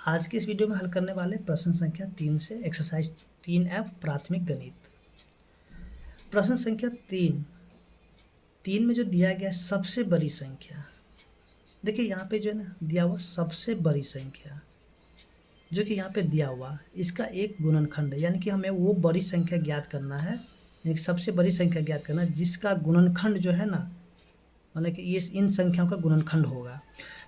आज के इस वीडियो में हल करने वाले प्रश्न संख्या 3 से एक्सरसाइज 3F प्राथमिक गणित। प्रश्न संख्या 3 में जो दिया गया सबसे बड़ी संख्या, देखिए यहाँ पे जो है ना दिया हुआ सबसे बड़ी संख्या जो कि यहाँ पे दिया हुआ इसका एक गुणनखंड है, यानी कि हमें वो बड़ी संख्या ज्ञात करना है, यानी कि सबसे बड़ी संख्या ज्ञात करना है जिसका गुणनखंड जो है ना, मतलब कि ये इन संख्याओं का गुणनखंड होगा।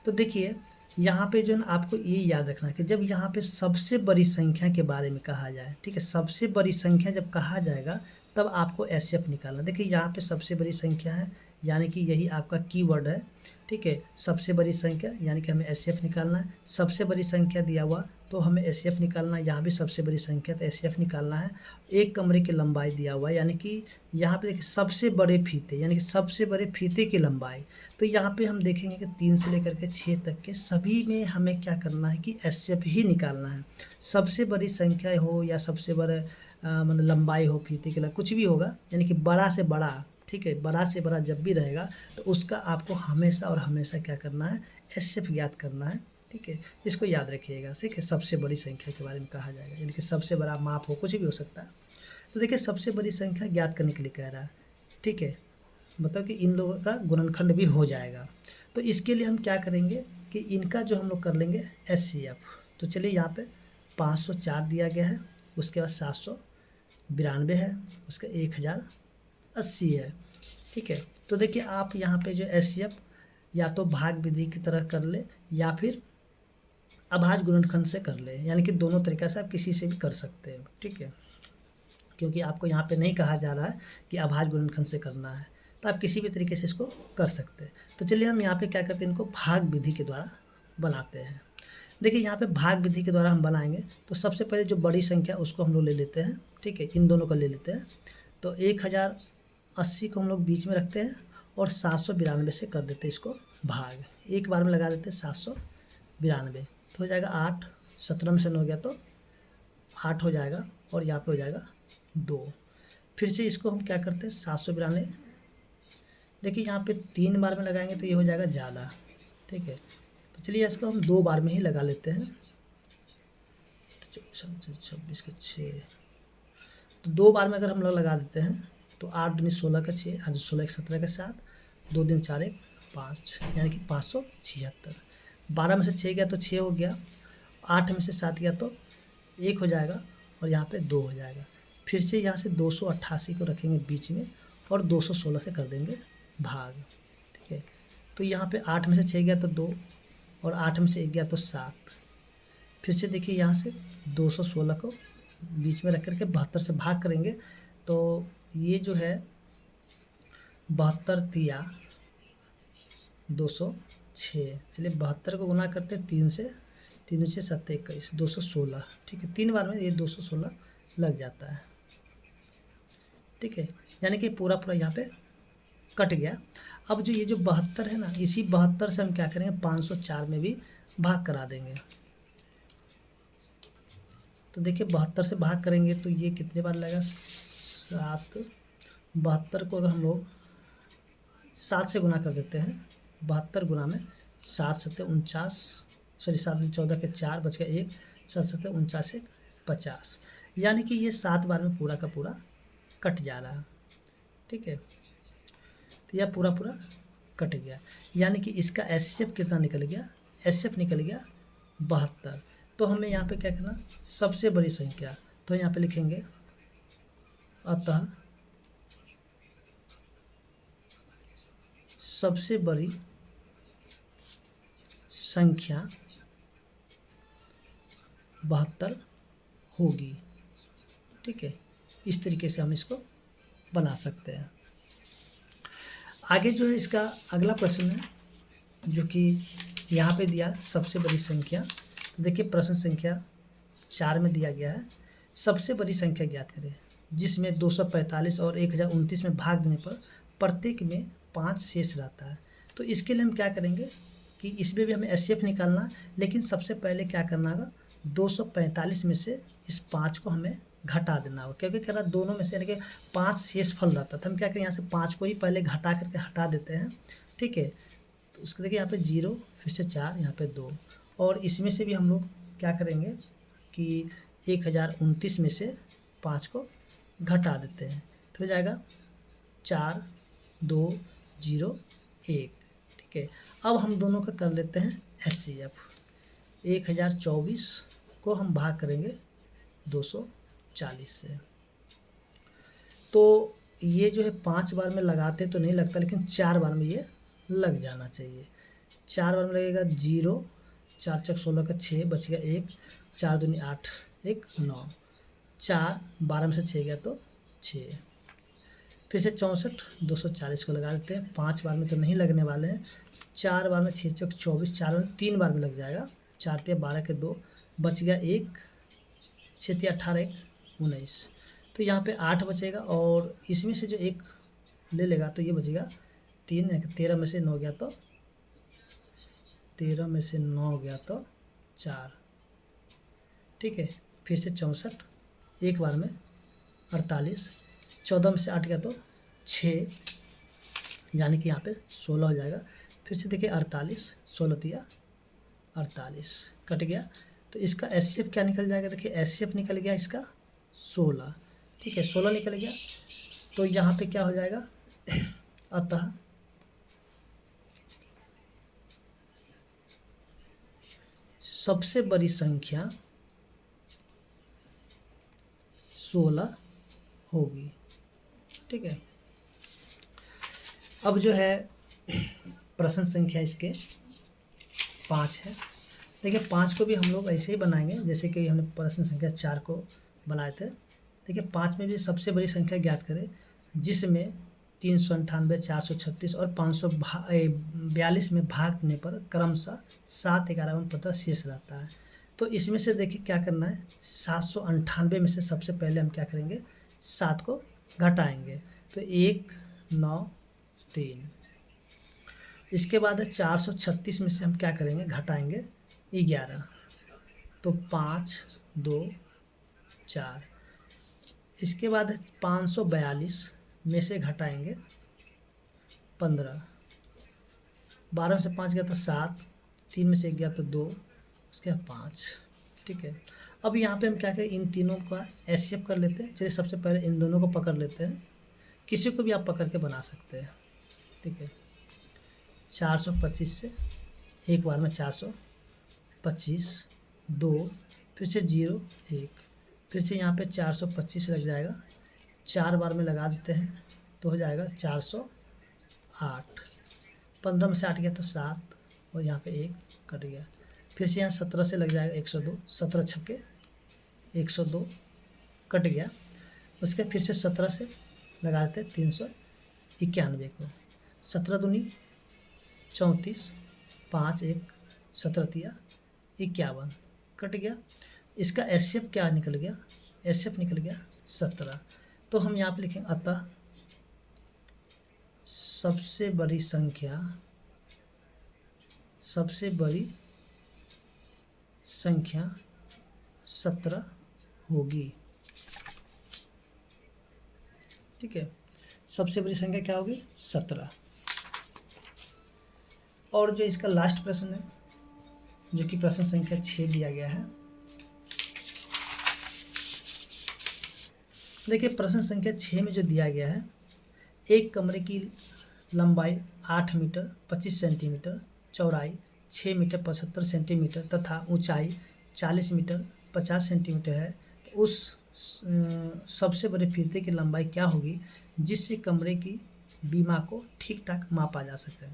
तो देखिए यहाँ पे जो है ना आपको ये याद रखना है कि जब यहाँ पे सबसे बड़ी संख्या के बारे में कहा जाए, ठीक है, सबसे बड़ी संख्या जब कहा जाएगा तब आपको एचसीएफ निकालना। देखिए यहाँ पे सबसे बड़ी संख्या है, यानी कि यही आपका कीवर्ड है, ठीक है, सबसे बड़ी संख्या, यानी कि हमें एचसीएफ निकालना है। सबसे बड़ी संख्या दिया हुआ तो हमें एचसीएफ निकालना है, यहाँ भी सबसे बड़ी संख्या तो एचसीएफ निकालना है। एक कमरे की लंबाई दिया हुआ है, यानी कि यहाँ पे देखिए सबसे बड़े फीते, यानी कि सबसे बड़े फीते की लंबाई। तो यहाँ पे हम देखेंगे कि 3 से लेकर के 6 तक के सभी में हमें क्या करना है कि एचसीएफ ही निकालना है। सबसे बड़ी संख्या हो या सबसे बड़े मतलब लंबाई हो फीते की, कुछ भी होगा, यानी कि बड़ा से बड़ा, ठीक है, बड़ा से बड़ा जब भी रहेगा तो उसका आपको हमेशा और हमेशा क्या करना है, एचसीएफ याद करना है, ठीक है। इसको याद रखिएगा, ठीक है। सबसे बड़ी संख्या के बारे में कहा जाएगा, यानी कि सबसे बड़ा माप हो, कुछ भी हो सकता है। तो देखिए सबसे बड़ी संख्या ज्ञात करने के लिए कह रहा है, ठीक है, मतलब कि इन लोगों का गुणनखंड भी हो जाएगा। तो इसके लिए हम क्या करेंगे कि इनका जो हम लोग कर लेंगे एचसीएफ। तो चलिए यहाँ पे 504 दिया गया है, उसके बाद 792 है, उसका 1080 है, ठीक है। तो देखिए आप यहाँ पे जो एचसीएफ या तो भाग विधि की तरह कर ले या फिर अभाज्य गुणनखंड से कर ले, यानी कि दोनों तरीक़ा से आप किसी से भी कर सकते हो, ठीक है, क्योंकि आपको यहाँ पे नहीं कहा जा रहा है कि अभाज्य गुणनखंड से करना है, तो आप किसी भी तरीके से इसको कर सकते हैं। तो चलिए हम यहाँ पे क्या करते हैं, इनको भाग विधि के द्वारा बनाते हैं। देखिए यहाँ पे भाग विधि के द्वारा हम बनाएंगे तो सबसे पहले जो बड़ी संख्या उसको हम लोग ले लेते हैं, ठीक है, इन दोनों को ले लेते हैं। तो 1080 को हम लोग बीच में रखते हैं और 792 से कर देते हैं इसको भाग, एक बार में लगा देते हैं 792, तो हो जाएगा 8, 17 में से 9 हो गया तो 8 हो जाएगा और यहाँ पे हो जाएगा 2। फिर से इसको हम क्या करते हैं 792, देखिए यहाँ पे 3 बार में लगाएंगे तो ये हो जाएगा ज़्यादा, ठीक है। तो चलिए इसको हम 2 बार में ही लगा लेते हैं। तो 26 का 6, तो 2 बार में अगर हम लोग लगा देते हैं तो 8 दूनी 16 का 6, 8 16 17 का 7, 2 दिन 4 1 5, यानी कि 576। 12 में से 6 गया तो 6 हो गया, 8 में से 7 गया तो 1 हो जाएगा और यहाँ पे 2 हो जाएगा। फिर से यहाँ से 288 को रखेंगे बीच में और 216 से कर देंगे भाग, ठीक है। तो यहाँ पे 8 में से 6 गया तो 2 और 8 में से 1 गया तो 7। फिर से देखिए यहाँ से 216 को बीच में रख करके 72 से भाग करेंगे तो ये जो है 72 तिया 206। चलिए 72 को गुना करते हैं 3 से, 3 से 7 21, 216, ठीक है। 3 बार में ये 216 लग जाता है, ठीक है, यानी कि पूरा पूरा यहाँ पे कट गया। अब जो ये जो 72 है ना, इसी 72 से हम क्या करेंगे 504 में भी भाग करा देंगे। तो देखिए 72 से भाग करेंगे तो ये कितने बार लगेगा 7, 72 को अगर हम लोग 7 से गुना कर देते हैं, 72 गुना में 7 7 49, सॉरी 7 14 के 4 बच गया 1, 7 7 49 1 50, यानी कि ये 7 बार में पूरा का पूरा कट जा रहा है, ठीक है। तो यह पूरा पूरा कट गया, यानी कि इसका एचसीएफ कितना निकल गया, एचसीएफ निकल गया 72। तो हमें यहाँ पे क्या करना, सबसे बड़ी संख्या, तो यहाँ पे लिखेंगे अतः सबसे बड़ी संख्या 72 होगी, ठीक है। इस तरीके से हम इसको बना सकते हैं। आगे जो है इसका अगला प्रश्न है जो कि यहाँ पे दिया सबसे बड़ी संख्या। तो देखिए प्रश्न संख्या 4 में दिया गया है सबसे बड़ी संख्या ज्ञात करें जिसमें 245 और 1029 में भाग देने पर प्रत्येक में 5 शेष रहता है। तो इसके लिए हम क्या करेंगे कि इसमें भी हमें एचसीएफ निकालना, लेकिन सबसे पहले क्या करना होगा 245 में से इस 5 को हमें घटा देना होगा, क्योंकि कह रहा दोनों में से यानी कि 5 शेष फल रहता था। हम क्या करें यहाँ से 5 को ही पहले घटा करके हटा देते हैं, ठीक है। तो उसके देखिए यहाँ पे 0, फिर से 4, यहाँ पे 2, और इसमें से भी हम लोग क्या करेंगे कि 1029 में से 5 को घटा देते हैं, तो हो जाएगा 4201। ठीक है, अब हम दोनों का कर लेते हैं HCF। 1024 को हम भाग करेंगे 240 से। तो ये जो है 5 बार में लगाते तो नहीं लगता, लेकिन 4 बार में ये लग जाना चाहिए। 4 बार में लगेगा 0, 4 चक 16 का 6 बच गया 1, 4 दूनी 8, 1 9, 4 12 में से 6 गया तो 6। फिर से 64, 240 को लगा देते हैं। 5 बार में तो नहीं लगने वाले हैं, 4 बार में 6 चक 24, 4 बार 3 बार में लग जाएगा। 4 तिया 12 के 2 बच गया 1, 6 तिया 18, 1 19। तो यहाँ पे 8 बचेगा और इसमें से जो 1 ले लेगा तो ये बचेगा 3। 13 में से 9 गया तो 4। ठीक है, फिर से 64, एक बार में 48, 14 में से 8 गया तो 6, यानी कि यहाँ पे 16 हो जाएगा। फिर से देखिए 48, 16 तिया 48 कट गया। तो इसका HCF क्या निकल जाएगा, देखिए HCF निकल गया इसका 16। ठीक है, 16 निकल गया। तो यहाँ पे क्या हो जाएगा, अतः सबसे बड़ी संख्या 16 होगी। ठीक है, अब जो है प्रश्न संख्या इसके 5 है। देखिए 5 को भी हम लोग ऐसे ही बनाएंगे जैसे कि हमने प्रश्न संख्या 4 को बनाए थे। देखिए 5 में भी सबसे बड़ी संख्या ज्ञात करें जिसमें 398, 436 और 542 में भागने पर क्रमशः 7, 11 और 15 शेष रहता है। तो इसमें से देखिए क्या करना है, 798 में से सबसे पहले हम क्या करेंगे, 7 को घटाएंगे। तो 1 9 3। इसके बाद है 436 में से हम क्या करेंगे, घटाएंगे 11। तो 5 2 4। इसके बाद है 542 में से घटाएंगे 15। 12 में से 5 गया तो 7, 3 में से 1 गया तो 2, उसके बाद 5। ठीक है, अब यहाँ पे हम क्या करें, इन तीनों का HCF कर लेते हैं। चलिए सबसे पहले इन दोनों को पकड़ लेते हैं, किसी को भी आप पकड़ के बना सकते हैं। ठीक है, 425 से एक बार में 425, 2, फिर से 0 1, फिर से यहाँ पे 425 लग जाएगा। 4 बार में लगा देते हैं तो हो जाएगा 408। 15 में से 8 गया तो 7 और यहाँ पे 1 कट गया। फिर से यहाँ 17 से लग जाएगा 102, 17 छक्के 102 कट गया। उसके फिर से 17 से लगा देते 391 को। 17 दूनी 34, 5 1, 17 तिया 51 कट गया। इसका HCF क्या निकल गया, HCF निकल गया 17। तो हम यहाँ पे लिखेंगे अतः सबसे बड़ी संख्या 17 होगी। ठीक है, सबसे बड़ी संख्या क्या होगी, 17। और जो इसका लास्ट प्रश्न है जो कि प्रश्न संख्या 6 दिया गया है। देखिए प्रश्न संख्या 6 में जो दिया गया है, एक कमरे की लंबाई 8 मीटर 25 सेंटीमीटर, चौड़ाई 6 मीटर 75 सेंटीमीटर तथा ऊंचाई 40 मीटर 50 सेंटीमीटर है। तो उस सबसे बड़े फीते की लंबाई क्या होगी जिससे कमरे की बीमा को ठीक ठाक मापा जा सके।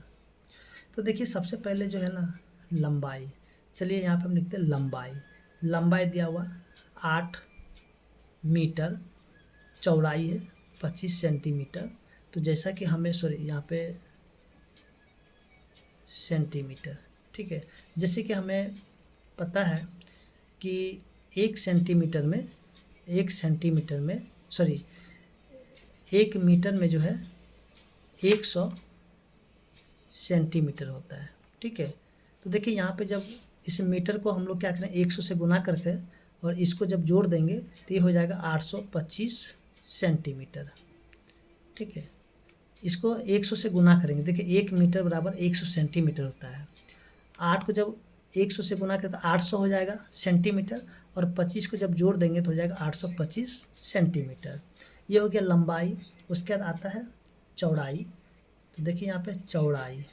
तो देखिए सबसे पहले जो है ना लंबाई, चलिए यहाँ पे हम लिखते हैं लंबाई दिया हुआ 8 मीटर, चौड़ाई है 25 सेंटीमीटर। तो जैसा कि हमें यहाँ पे सेंटीमीटर। ठीक है, जैसे कि हमें पता है कि 1 मीटर में जो है 100 सेंटीमीटर होता है। ठीक है, तो देखिए यहाँ पे जब इस मीटर को हम लोग क्या करें 100 से गुना करके और इसको जब जोड़ देंगे तो ये हो जाएगा 825 सेंटीमीटर। ठीक है, इसको 100 से गुना करेंगे। देखिए 1 मीटर बराबर 100 सेंटीमीटर होता है। 8 को जब 100 से गुना करें तो 800 हो जाएगा सेंटीमीटर, और 25 को जब जोड़ देंगे तो हो जाएगा 825 सेंटीमीटर। ये हो गया लंबाई। उसके बाद आता है चौड़ाई। तो देखिए यहाँ पे चौड़ाई,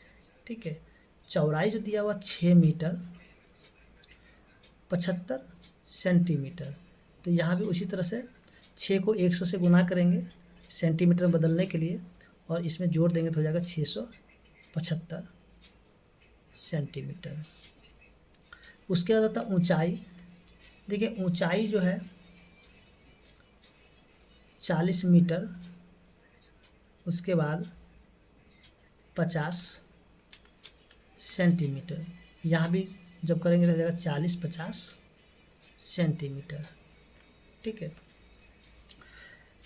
ठीक है, चौड़ाई जो दिया हुआ 6 मीटर 75 सेंटीमीटर। तो यहाँ भी उसी तरह से 6 को 100 से गुना करेंगे सेंटीमीटर में बदलने के लिए, और इसमें जोड़ देंगे तो हो जाएगा 675 सेंटीमीटर। उसके बाद आता है ऊंचाई। देखिए ऊंचाई जो है 40 मीटर, उसके बाद 50 सेंटीमीटर। यहाँ भी जब करेंगे तो हो जाएगा 40-50 सेंटीमीटर, ठीक है।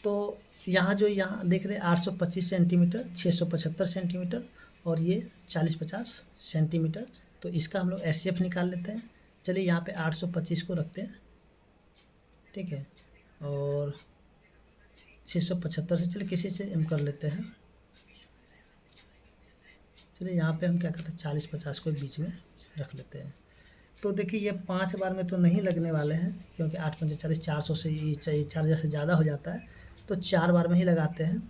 तो यहाँ जो यहाँ देख रहे हैं 825 सेंटीमीटर, 675 सेंटीमीटर, और ये 40-50 सेंटीमीटर। तो इसका हम लोग एचसीएफ निकाल लेते हैं। चलिए यहाँ पे 825 को रखते हैं, ठीक है, और 675 से चलिए किसी से हम कर लेते हैं। चलिए यहाँ पे हम क्या करते हैं 40-50 को बीच में रख लेते हैं। तो देखिए ये 5 बार में तो नहीं लगने वाले हैं, क्योंकि 8×5 = 40, 400 से ये 4 से ज़्यादा हो जाता है, तो 4 बार में ही लगाते हैं।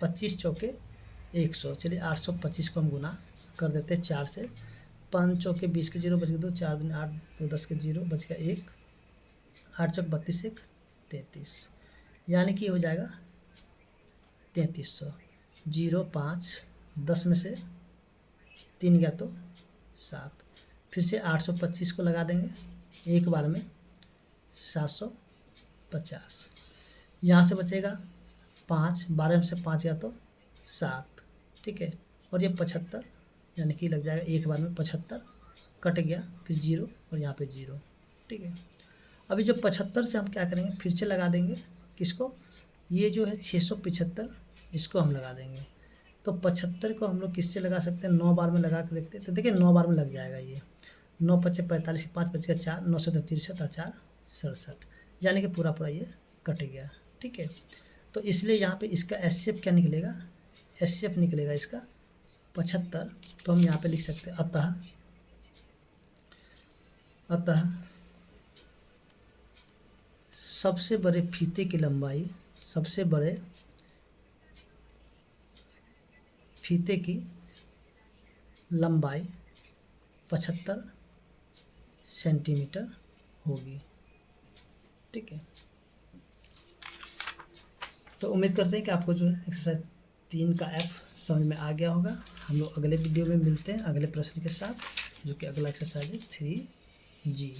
25 चौके 100, चलिए 825 को हम गुना कर देते हैं 4 से। 5 चौके 20 के 0 बच गए 2, 4 दूनी 8, 2 10 के 0 बच गया 1, 8 चौक 32, 1 33, यानी कि हो जाएगा 3300। 0 5 10 में से 3 गया तो 7, फिर से 825 को लगा देंगे एक बार में 750। यहाँ से बचेगा 5, 12 में से 5 गया तो 7, ठीक है, और ये 75, यानी कि लग जाएगा एक बार में 75, कट गया, फिर 0 और यहाँ पे 0, ठीक है। अभी जो 75 से हम क्या करेंगे, फिर से लगा देंगे किसको, ये जो है 675, इसको हम लगा देंगे। तो 75 को हम लोग किससे लगा सकते हैं, 9 बार में लगा के देखते हैं। तो देखिए 9 बार में लग जाएगा ये। 9 5 45, 5 5 4, 9 7 63, 4 67, यानी कि पूरा पूरा ये कट गया, ठीक है। तो इसलिए यहाँ पे इसका एचसीएफ क्या निकलेगा, एचसीएफ निकलेगा इसका 75। तो हम यहाँ पे लिख सकते हैं अतः सबसे बड़े फीते की लंबाई, सबसे बड़े फीते की लंबाई 75 सेंटीमीटर होगी, ठीक है। तो उम्मीद करते हैं कि आपको जो है एक्सरसाइज 3 का एफ समझ में आ गया होगा। हम लोग अगले वीडियो में मिलते हैं अगले प्रश्न के साथ, जो कि अगला एक्सरसाइज है 3G।